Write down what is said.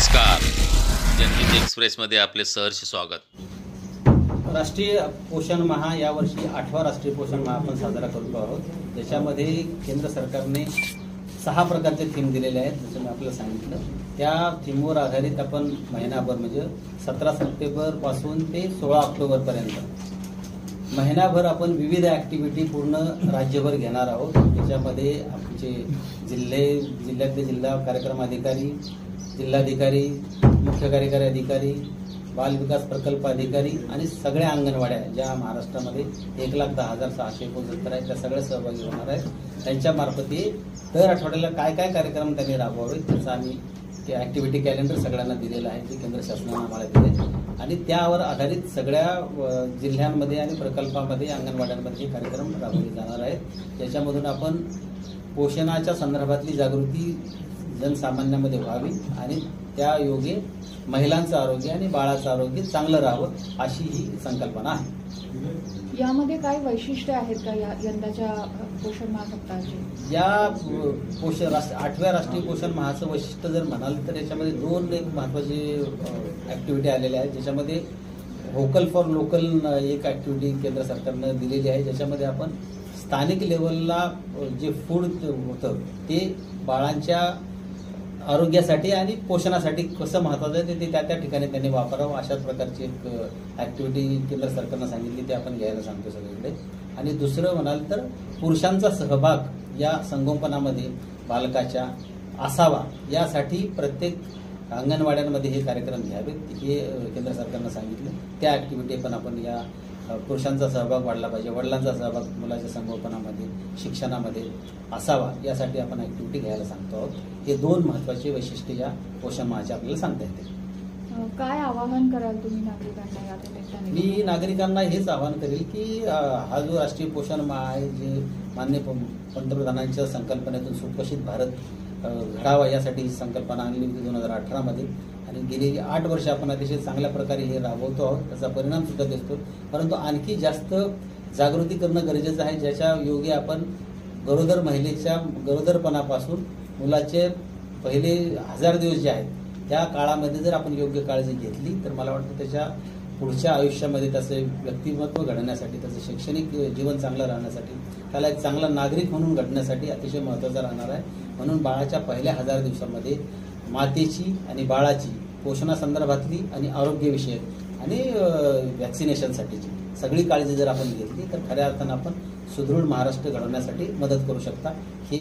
नमस्कार, जनहित एक्सप्रेसमध्ये आपले सहर्ष स्वागत। राष्ट्रीय पोषण माह यावर्षी 8वा राष्ट्रीय पोषण माह आपण साजरा करतो आहोत। त्याच्यामध्ये केंद्र सरकारने 6 प्रकारचे थीम दिलेले आहेत, जसं मी आपल्याला सांगितलं। त्या थीमवर आधारित आपण महिनाभर म्हणजे 17 सप्टेंबर पासून ते 16 ऑक्टोबर पर्यंत महिनाभर आपण विविध ॲक्टिव्हिटी पूर्ण राज्यभर घेणार आहोत। त्याच्यामध्ये आमचे जिल्ह्यातले जिल्हा कार्यक्रम अधिकारी, जिल्हाधिकारी, मुख्य कार्यकारी अधिकारी, बाल विकास प्रकल्प अधिकारी आणि सगळ्या अंगणवाड्या ज्या महाराष्ट्रामध्ये 1,10,669 आहेत त्या सगळ्या सहभागी होणार आहेत। त्यांच्यामार्फत दर आठवड्याला काय काय कार्यक्रम त्यांनी राबवावे त्याचा आम्ही ॲक्टिव्हिटी कॅलेंडर सगळ्यांना दिलेलं आहे, जे केंद्र शासनाने आम्हाला दिले आणि त्यावर आधारित सगळ्या जिल्ह्यांमध्ये आणि प्रकल्पामध्ये अंगणवाड्यांमध्ये हे कार्यक्रम राबवले जाणार आहेत। त्याच्यामधून आपण पोषणाच्या संदर्भातली जागृती जनसामान्यामध्ये व्हावी आणि त्या योगे महिलांचं आरोग्य आणि बाळाचं आरोग्य चांगलं राहावं अशी ही संकल्पना आहे। यामध्ये काय वैशिष्ट्य आहेत का यंदाच्या पोषण महासप्ताहाचे? या 8व्या राष्ट्रीय पोषण माहाचं वैशिष्ट्य जर म्हणाल तर याच्यामध्ये 2 एक महत्त्वाचे ॲक्टिव्हिटी आलेल्या आहेत, ज्याच्यामध्ये व्होकल फॉर लोकल एक ॲक्टिव्हिटी केंद्र सरकारनं दिलेली आहे, ज्याच्यामध्ये आपण स्थानिक लेवलला जे फूड होतं ते बाळांच्या आरोग्यासाठी आणि पोषणासाठी कसं महत्त्वाचं आहे ते त्या ठिकाणी त्यांनी वापरावं अशाच प्रकारची एक ॲक्टिव्हिटी केंद्र सरकारनं सांगितली, ते आपण घ्यायला सांगतो सगळीकडे। आणि दुसरं म्हणाल तर पुरुषांचा सहभाग या संगोपनामध्ये बालकाच्या असावा यासाठी प्रत्येक अंगणवाड्यांमध्ये हे कार्यक्रम घ्यावेत हे केंद्र सरकारनं सांगितलं। त्या ॲक्टिव्हिटी पण आपण या पुरुषांचा सहभाग वाढला पाहिजे, वडिलांचा सहभाग मुलाच्या संगोपनामध्ये शिक्षणामध्ये असावा यासाठी आपण ॲक्टिव्हिटी घ्यायला सांगतो आहोत। हे 2 महत्त्वाचे वैशिष्ट्य या पोषण माहाचे आपल्याला सांगता येते। काय आवाहन कराल तुम्ही नागरिकांना या निमित्ताने? मी नागरिकांना हेच आवाहन करेल की हा जो राष्ट्रीय पोषण माह आहे, जे माननीय पंतप्रधानांच्या संकल्पनेतून सुपोषित भारत घडावा यासाठी ही संकल्पना आणली होती 2018 मध्ये आणि गेली 8 वर्ष आपण अतिशय चांगल्या प्रकारे हे राबवतो आहोत। त्याचा परिणाम सुद्धा दिसतो, परंतु आणखी जास्त जागृती करणं गरजेचं आहे, ज्याच्या योगे आपण गरोदर महिलेच्या गरोदरपणापासून मुलाचे पहिले 1000 दिवस जे आहेत त्या काळामध्ये जर आपण योग्य काळजी घेतली तर मला वाटतं त्याच्या पुढच्या आयुष्यामध्ये त्याचं व्यक्तिमत्व घडण्यासाठी, त्याचं शैक्षणिक जीवन चांगलं राहण्यासाठी, त्याला एक चांगला नागरिक म्हणून घडण्यासाठी अतिशय महत्त्वाचं राहणार आहे। म्हणून बाळाच्या पहिल्या 1000 दिवसामध्ये मातेची आणि बाळाची पोषणासंदर्भातली आणि आरोग्यविषयक आणि व्हॅक्सिनेशनसाठीची सगळी काळजी जर आपण घेतली तर खऱ्या अर्थानं आपण सुदृढ महाराष्ट्र घडवण्यासाठी मदत करू शकता। हे